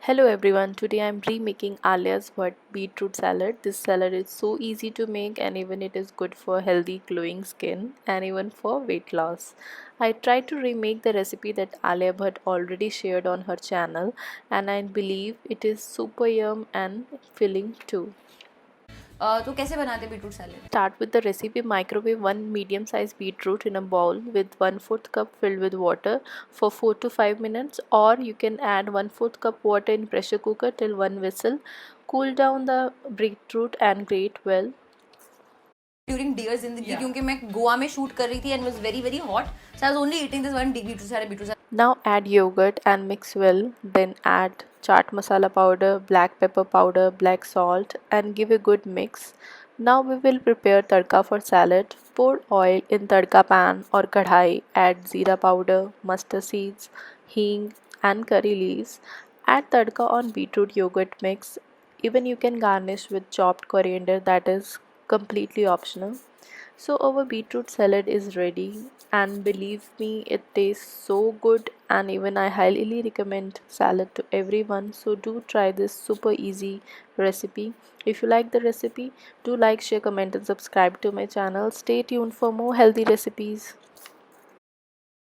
Hello everyone, today I'm remaking Alia's Bhatt beetroot salad. This salad is so easy to make and even it is good for healthy glowing skin and even for weight loss. I tried to remake the recipe that Alia Bhatt already shared on her channel and I believe it is super yum and filling too. तो कैसे बनाते beetroot salad? Start with the recipe. Microwave one medium sized beetroot in a bowl with 1/4 cup filled with water for 4 to 5 minutes, or you can add 1/4 cup water in pressure cooker till one whistle. Cool down the beetroot and grate well. During Dear Zindagi क्योंकि मैं गोवा में shoot कर रही थी and was very very hot so I was only eating this one beetroot salad. Now add yogurt and mix well. Then add chaat masala powder, black pepper powder, black salt and give a good mix. Now we will prepare tadka for salad. Pour oil in tadka pan or kadhai. Add zeera powder, mustard seeds, heeng and curry leaves. Add tadka on beetroot yogurt mix. Even you can garnish with chopped coriander, that is completely optional. So our beetroot salad is ready and believe me it tastes so good and even I highly recommend salad to everyone. So do try this super easy recipe. If you like the recipe, do like, share, comment and subscribe to my channel. Stay tuned for more healthy recipes.